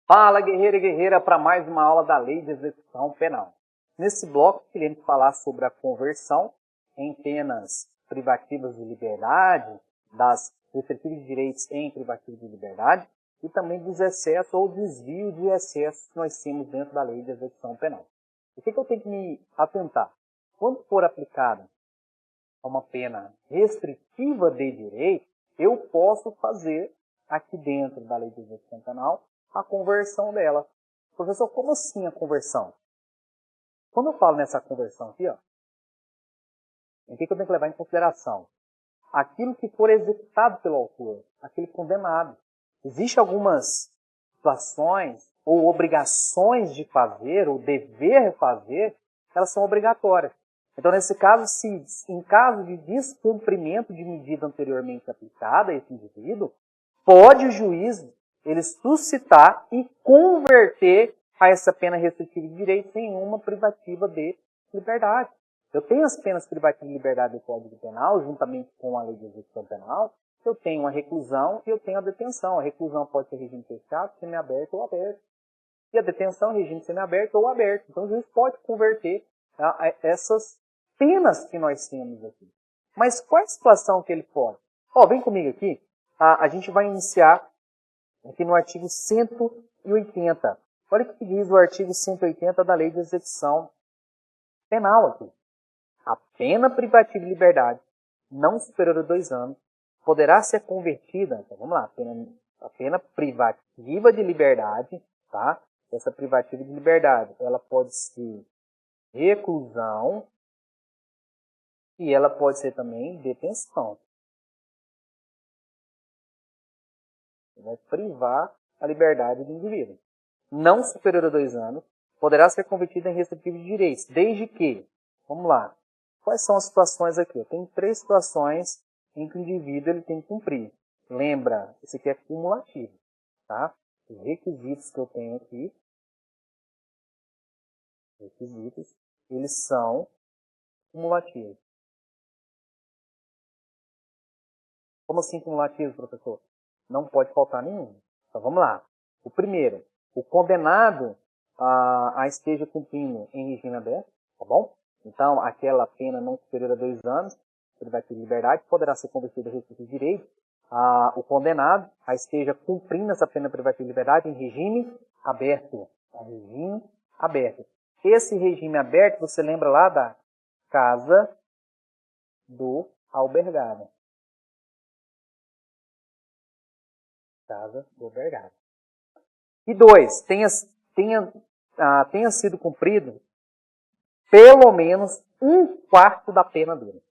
Fala, guerreiro e guerreira, para mais uma aula da Lei de Execução Penal. Nesse bloco, queremos falar sobre a conversão em penas privativas de liberdade, das restritivas de direitos em privativas de liberdade e também dos excessos ou desvio de excessos que nós temos dentro da Lei de Execução Penal. O que eu tenho que me atentar? Quando for aplicada uma pena restritiva de direito, eu posso fazer aqui dentro da Lei de Execução Penal a conversão dela. Professor, como assim a conversão? Quando eu falo nessa conversão aqui, ó, o que eu tenho que levar em consideração? Aquilo que for executado pelo autor, aquele condenado. Existem algumas situações ou obrigações de fazer, ou dever fazer, elas são obrigatórias. Então, nesse caso, se em caso de descumprimento de medida anteriormente aplicada a esse indivíduo, pode o juiz ele suscitar e converter a essa pena restritiva de direitos em uma privativa de liberdade. Eu tenho as penas privativas de liberdade do Código Penal, juntamente com a Lei de Execução Penal. Eu tenho a reclusão e eu tenho a detenção. A reclusão pode ser regime fechado, semiaberto ou aberto. E a detenção é regime semiaberto ou aberto. Então o juiz pode converter essas penas que nós temos aqui. Mas qual é a situação que ele pode? Vem comigo aqui. A gente vai iniciar aqui no artigo 180. Olha o que diz o artigo 180 da Lei de Execução Penal aqui. A pena privativa de liberdade, não superior a 2 anos, poderá ser convertida, então vamos lá, a pena privativa de liberdade, tá? Essa privativa de liberdade, ela pode ser reclusão e ela pode ser também detenção. Vai privar a liberdade do indivíduo. Não superior a 2 anos, poderá ser convertida em restritivo de direitos, desde que, vamos lá, quais são as situações aqui? Tem 3 situações em que o indivíduo ele tem que cumprir. Lembra, esse aqui é cumulativo, tá? Os requisitos que eu tenho aqui, eles são cumulativos. Como assim cumulativos, professor? Não pode faltar nenhum. Então vamos lá. O primeiro, o condenado esteja cumprindo em regime aberto, tá bom? Então, aquela pena não superior a 2 anos, privativa de liberdade, poderá ser convertida em restritivo de direito. O condenado esteja cumprindo essa pena privativa de liberdade em regime aberto. Regime aberto. Esse regime aberto, você lembra lá da casa do albergado. Casa do albergado. E 2, tenha sido cumprido pelo menos 1/4 da pena dele.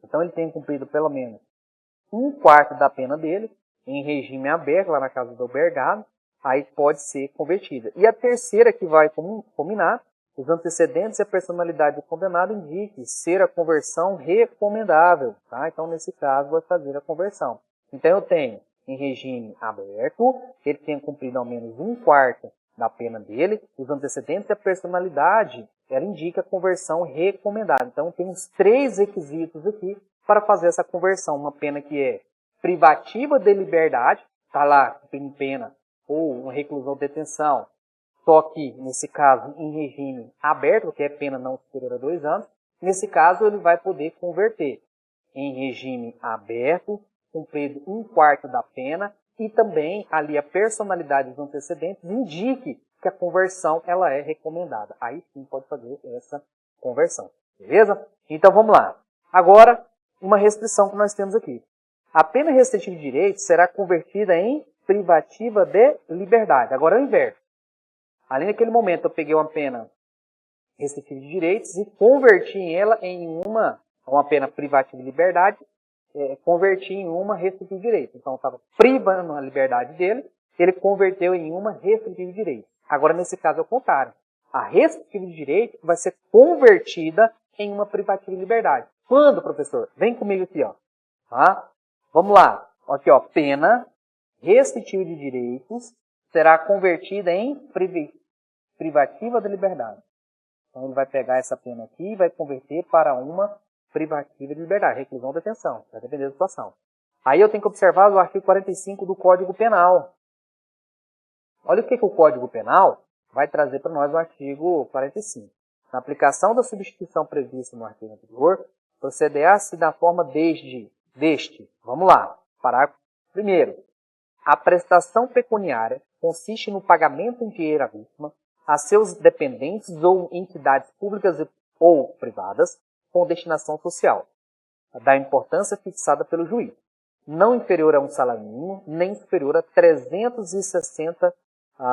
Então ele tem cumprido pelo menos 1/4 da pena dele em regime aberto, lá na casa do albergado, aí pode ser convertida. E a terceira que vai combinar, os antecedentes e a personalidade do condenado indique ser a conversão recomendável. Tá? Então nesse caso vai fazer a conversão. Então eu tenho em regime aberto, ele tenha cumprido ao menos 1/4 da pena dele, os antecedentes e a personalidade, ela indica a conversão recomendada. Então, tem os 3 requisitos aqui para fazer essa conversão. Uma pena que é privativa de liberdade, está lá, cumprindo pena, ou uma reclusão ou detenção, só que, nesse caso, em regime aberto, que é pena não superior a 2 anos, nesse caso, ele vai poder converter em regime aberto, cumprido 1/4 da pena, e também ali a personalidade dos antecedentes indique que a conversão ela é recomendada. Aí sim pode fazer essa conversão. Beleza? Então vamos lá. Agora, uma restrição que nós temos aqui. A pena restritiva de direitos será convertida em privativa de liberdade. Agora é o inverso. Ali naquele momento eu peguei uma pena restritiva de direitos e converti ela em uma pena privativa de liberdade, converti em uma restritiva de direito. Então, eu estava privando a liberdade dele, ele converteu em uma restritiva de direito. Agora, nesse caso, é o contrário. A restritiva de direito vai ser convertida em uma privativa de liberdade. Quando, professor? Vem comigo aqui, ó. Tá? Vamos lá. Aqui, ó. Pena restritiva de direitos será convertida em privativa de liberdade. Então, ele vai pegar essa pena aqui e vai converter para uma privativa de liberdade, reclusão ou detenção, vai depender da situação. Aí eu tenho que observar o artigo 45 do Código Penal. Olha o que o Código Penal vai trazer para nós no artigo 45. Na aplicação da substituição prevista no artigo anterior, procederá-se da forma deste. Vamos lá. Parágrafo 1º. A prestação pecuniária consiste no pagamento em dinheiro à vítima, a seus dependentes ou entidades públicas ou privadas com destinação social, da importância fixada pelo juiz, não inferior a um salário mínimo, nem superior a 360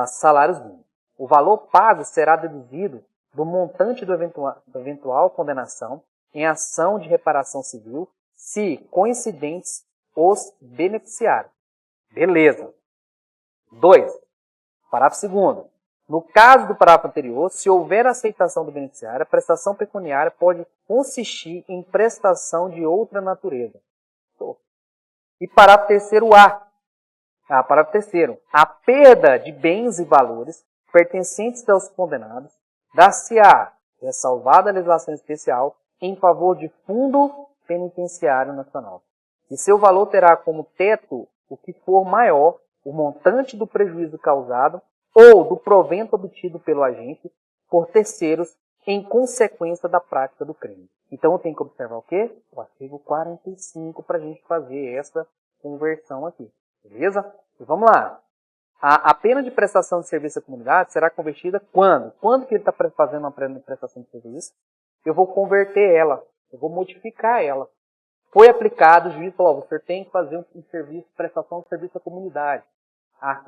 salários mínimos. O valor pago será deduzido do montante da eventual condenação em ação de reparação civil, se coincidentes os beneficiários. Beleza. 2. Parágrafo 2º. No caso do parágrafo anterior, se houver aceitação do beneficiário, a prestação pecuniária pode consistir em prestação de outra natureza. E parágrafo 3º parágrafo 3º. A perda de bens e valores pertencentes aos condenados dar-se-á, ressalvada a legislação especial, em favor de Fundo Penitenciário Nacional. E seu valor terá como teto o que for maior, o montante do prejuízo causado ou do provento obtido pelo agente por terceiros em consequência da prática do crime. Então eu tenho que observar o quê? O artigo 45 para a gente fazer essa conversão aqui. Beleza? E vamos lá. A pena de prestação de serviço à comunidade será convertida quando? Quando que ele está fazendo uma pena de prestação de serviço? Eu vou converter ela. Eu vou modificar ela. Foi aplicado, o juiz falou, você tem que fazer um serviço, prestação de serviço à comunidade.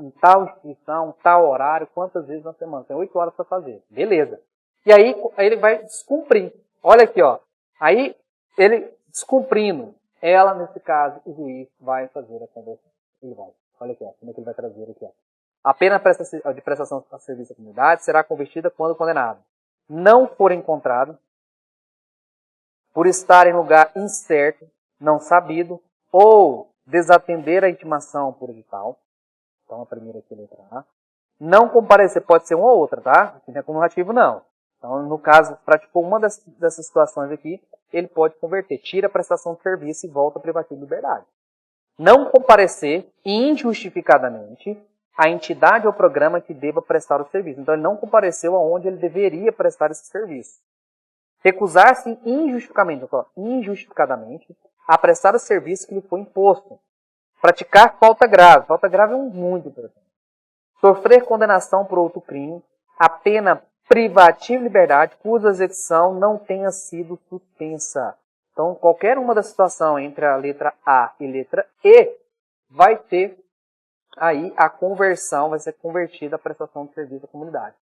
Em tal instituição, tal horário, quantas vezes na semana? Tem 8 horas para fazer. Beleza. E aí ele vai descumprir. Olha aqui, ó. Aí, ele descumprindo, ela, nesse caso, o juiz vai fazer a conversão. Ele vai. Olha aqui, ó, como é que ele vai trazer aqui, ó. A pena de prestação de serviço à comunidade será convertida quando o condenado não for encontrado por estar em lugar incerto, não sabido, ou desatender a intimação por edital. Então, a primeira aqui, letra A. Não comparecer, pode ser uma ou outra, tá? Aqui não é cumulativo, não. Então, no caso, praticou uma dessas situações aqui, ele pode converter. Tira a prestação de serviço e volta ao privativo de liberdade. Não comparecer injustificadamente a entidade ou programa que deva prestar o serviço. Então, ele não compareceu aonde ele deveria prestar esse serviço. Recusar-se injustificadamente a prestar o serviço que lhe foi imposto. Praticar falta grave. Falta grave é muito importante. Sofrer condenação por outro crime. A pena privativa de liberdade cuja execução não tenha sido suspensa. Então, qualquer uma da situação entre a letra A e letra E vai ter aí a conversão, vai ser convertida a prestação de serviço à comunidade.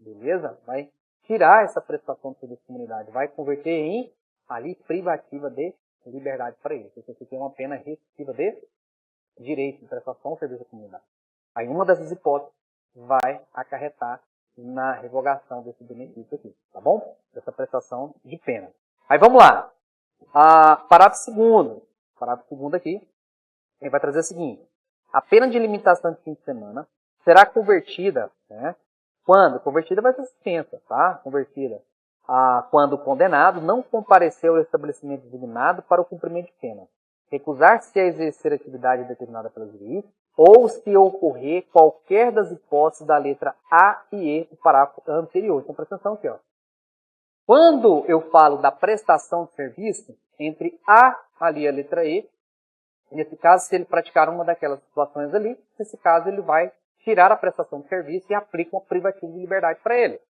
Beleza? Vai tirar essa prestação de serviço à comunidade, vai converter em ali privativa de liberdade para ele. Porque você tem uma pena restritiva de direito de prestação de serviço à comunidade. Aí uma dessas hipóteses vai acarretar na revogação desse benefício aqui, tá bom? Dessa prestação de pena. Aí vamos lá. Parágrafo 2º. Parágrafo 2º aqui, ele vai trazer o seguinte. A pena de limitação de fim de semana será convertida, né? Quando? Convertida vai ser suspensa, tá? Convertida. Quando o condenado não compareceu ao estabelecimento designado para o cumprimento de pena. Recusar-se a exercer atividade determinada pelo juiz, ou se ocorrer qualquer das hipóteses da letra A e E do parágrafo anterior. Então, presta atenção aqui, ó. Quando eu falo da prestação de serviço, entre A ali e a letra E, nesse caso, se ele praticar uma daquelas situações ali, nesse caso ele vai tirar a prestação de serviço e aplica uma privativa de liberdade para ele.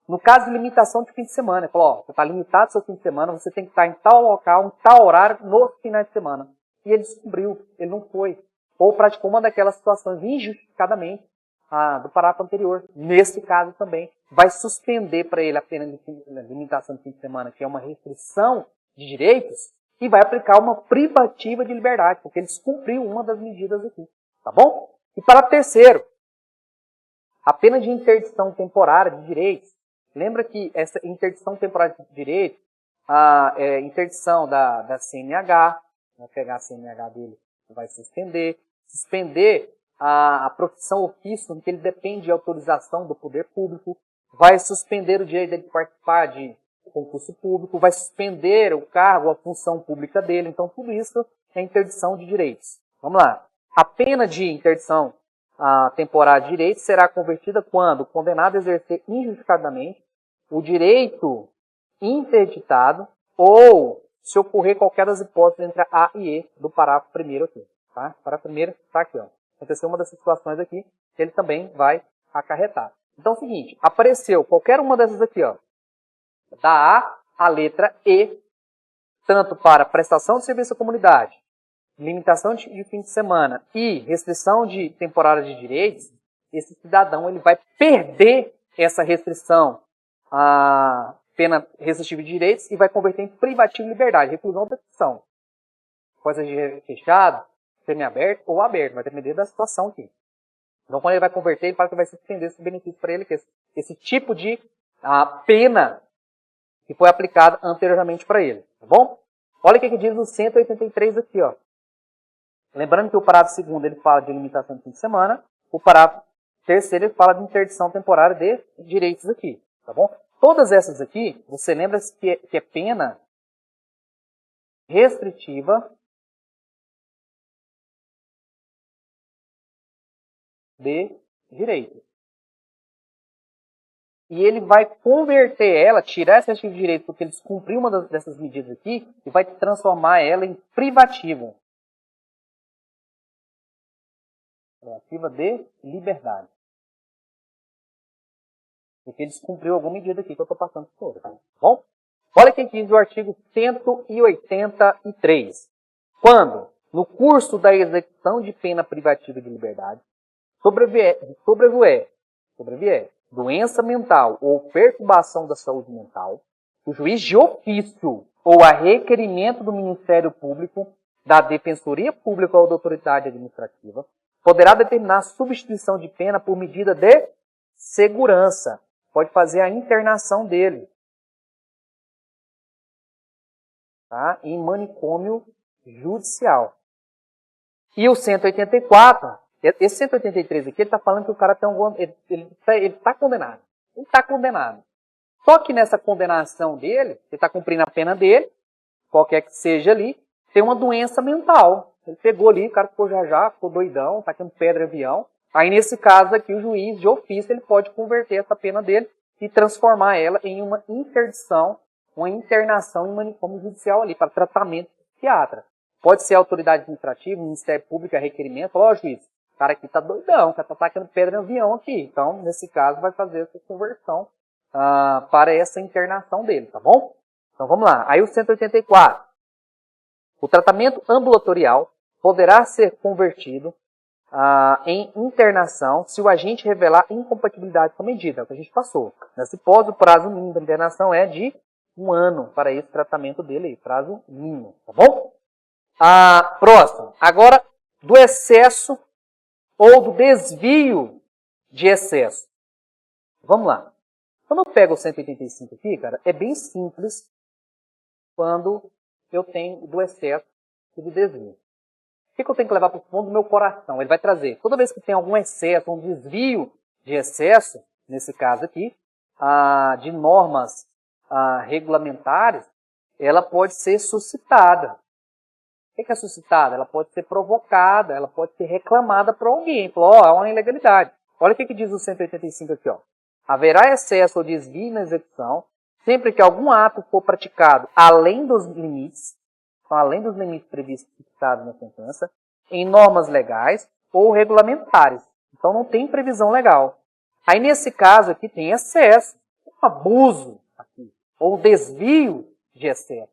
No caso de limitação de fim de semana, ele falou, ó, você está limitado ao seu fim de semana, você tem que estar em tal local, em tal horário, nos finais de semana. E ele descobriu, ele não foi. Ou praticou uma daquelas situações injustificadamente do parágrafo anterior. Nesse caso também, vai suspender para ele a pena de limitação de fim de semana, que é uma restrição de direitos, e vai aplicar uma privativa de liberdade, porque ele descumpriu uma das medidas aqui. Tá bom? E para terceiro, a pena de interdição temporária de direitos. Lembra que essa interdição temporária de direitos, interdição da CNH, vai pegar a CNH dele, vai suspender a profissão ofício, em que ele depende de autorização do poder público, vai suspender o direito de participar de concurso público, vai suspender o cargo, a função pública dele. Então, tudo isso é interdição de direitos. Vamos lá. A pena de interdição temporária de direito será convertida quando o condenado exercer injustificadamente o direito interditado ou se ocorrer qualquer das hipóteses entre a e E do parágrafo primeiro aqui. Tá? Parágrafo primeiro está aqui. Ó. Aconteceu uma dessas situações aqui, que ele também vai acarretar. Então é o seguinte, apareceu qualquer uma dessas aqui, ó, da A à letra E, tanto para prestação de serviço à comunidade, limitação de fim de semana e restrição de temporária de direitos, esse cidadão ele vai perder essa restrição à pena restritiva de direitos e vai converter em privativo de liberdade, reclusão ou detenção. Pode ser fechado, semiaberto ou aberto, vai depender da situação aqui. Então, quando ele vai converter, ele fala que vai se estender esse benefício para ele, que é esse tipo de pena que foi aplicada anteriormente para ele. Tá bom? Olha o que diz no 183 aqui, ó. Lembrando que o parágrafo 2º ele fala de limitação de fim de semana, o parágrafo 3º ele fala de interdição temporária de direitos aqui, tá bom? Todas essas aqui, você lembra que é pena restritiva de direito. E ele vai converter ela, tirar esse restritivo de direito, porque ele descumpriu uma dessas medidas aqui, e vai transformar ela em privativo. Privativa de liberdade. Porque ele descumpriu alguma medida aqui que eu estou passando por toda. Tá bom? Olha o que diz o artigo 183. Quando, no curso da execução de pena privativa de liberdade, sobrevier doença mental ou perturbação da saúde mental, o juiz de ofício ou a requerimento do Ministério Público, da Defensoria Pública ou da autoridade administrativa, poderá determinar a substituição de pena por medida de segurança. Pode fazer a internação dele, tá? Em manicômio judicial. E o 184, esse 183 aqui, ele está falando que o cara tem ele está condenado. Ele está condenado. Só que nessa condenação dele, ele está cumprindo a pena dele, qualquer que seja ali, tem uma doença mental. Ele pegou ali, o cara ficou ficou doidão, tacando pedra em avião. Aí nesse caso aqui, o juiz de ofício, ele pode converter essa pena dele e transformar ela em uma interdição, uma internação em manicômio judicial ali, para tratamento psiquiatra. Pode ser a autoridade administrativa, o Ministério Público, a requerimento, falou, ó juiz, o cara aqui tá doidão, o cara tá tacando pedra em avião aqui. Então, nesse caso, vai fazer essa conversão para essa internação dele, tá bom? Então, vamos lá. Aí o 184. O tratamento ambulatorial poderá ser convertido em internação se o agente revelar incompatibilidade com a medida, é o que a gente passou. Nessa hipótese, o prazo mínimo da internação é de 1 ano para esse tratamento dele aí, prazo mínimo, tá bom? Próximo. Agora, do excesso ou do desvio de excesso. Vamos lá. Quando eu pego o 185 aqui, cara, é bem simples quando eu tenho do excesso e do desvio. O que eu tenho que levar para o fundo do meu coração? Ele vai trazer, toda vez que tem algum excesso, um desvio de excesso, nesse caso aqui, de normas regulamentares, ela pode ser suscitada. O que é suscitada? Ela pode ser provocada, ela pode ser reclamada por alguém. Falou, é uma ilegalidade. Olha o que diz o 185 aqui, ó. Haverá excesso ou desvio na execução, sempre que algum ato for praticado além dos limites, previstos e fixados na sentença, em normas legais ou regulamentares. Então não tem previsão legal. Aí nesse caso aqui tem excesso, um abuso aqui, ou desvio de excesso.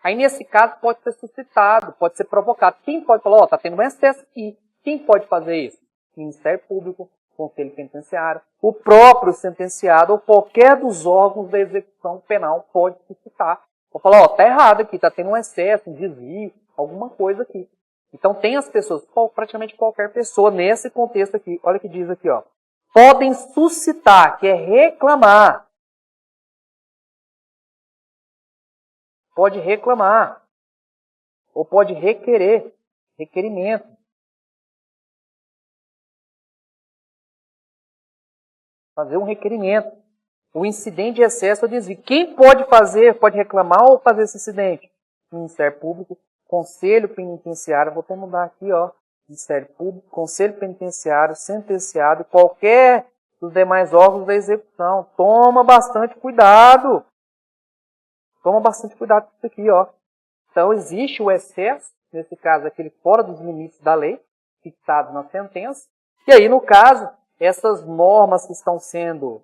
Aí nesse caso pode ser suscitado, pode ser provocado. Quem pode falar, está tendo um excesso aqui. Quem pode fazer isso? O Ministério Público, Conselho Penitenciário, o próprio sentenciado ou qualquer dos órgãos da execução penal pode suscitar. Vou falar, está errado aqui, está tendo um excesso, um desvio, alguma coisa aqui. Então tem as pessoas, praticamente qualquer pessoa nesse contexto aqui, olha o que diz aqui, ó. Podem suscitar, que é reclamar. Pode reclamar. Ou pode requerer, requerimento. Fazer um requerimento. O incidente de excesso ou desvio. Quem pode fazer, pode reclamar ou fazer esse incidente? Ministério Público, Conselho Penitenciário, vou até mudar aqui, ó. Ministério Público, Conselho Penitenciário, Sentenciado e qualquer dos demais órgãos da execução. Toma bastante cuidado. Toma bastante cuidado com isso aqui, ó. Então, existe o excesso, nesse caso, aquele fora dos limites da lei, fixado na sentença. E aí, no caso, essas normas que estão sendo,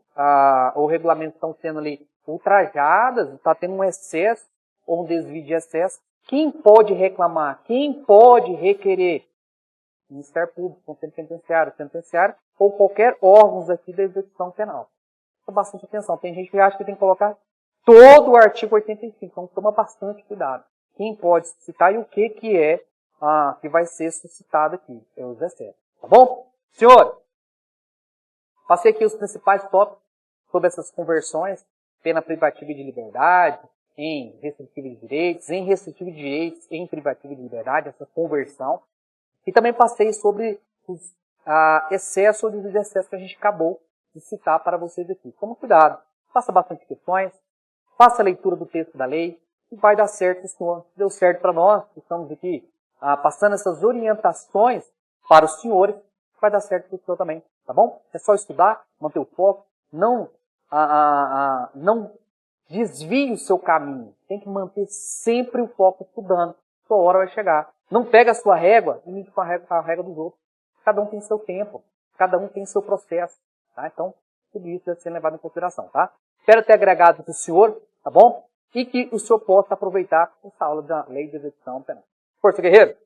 ou regulamentos estão sendo ali ultrajadas, está tendo um excesso ou um desvio de excesso. Quem pode reclamar? Quem pode requerer? Ministério Público, Conselho Penitenciário, ou qualquer órgão aqui da execução penal. Então, bastante atenção. Tem gente que acha que tem que colocar todo o artigo 85, então toma bastante cuidado. Quem pode suscitar e o que que vai ser suscitado aqui, é os excessos. Tá bom? Senhor, passei aqui os principais tópicos sobre essas conversões, pena privativa de liberdade, em restritiva de direitos, em restritiva de direitos, em privativa de liberdade, essa conversão. E também passei sobre os excessos ou desexcessos que a gente acabou de citar para vocês aqui. Toma cuidado, faça bastante questões, faça a leitura do texto da lei, e vai dar certo, senhor. Deu certo para nós, que estamos aqui passando essas orientações para os senhores, vai dar certo para o senhor também, tá bom? É só estudar, manter o foco, não desvie o seu caminho. Tem que manter sempre o foco estudando. Sua hora vai chegar. Não pega a sua régua e mide com a régua dos outros. Cada um tem seu tempo, cada um tem seu processo, tá? Então, tudo isso deve ser levado em consideração, tá? Espero ter agregado para o senhor, tá bom? E que o senhor possa aproveitar essa aula da Lei de Execução Penal. Força, guerreiro!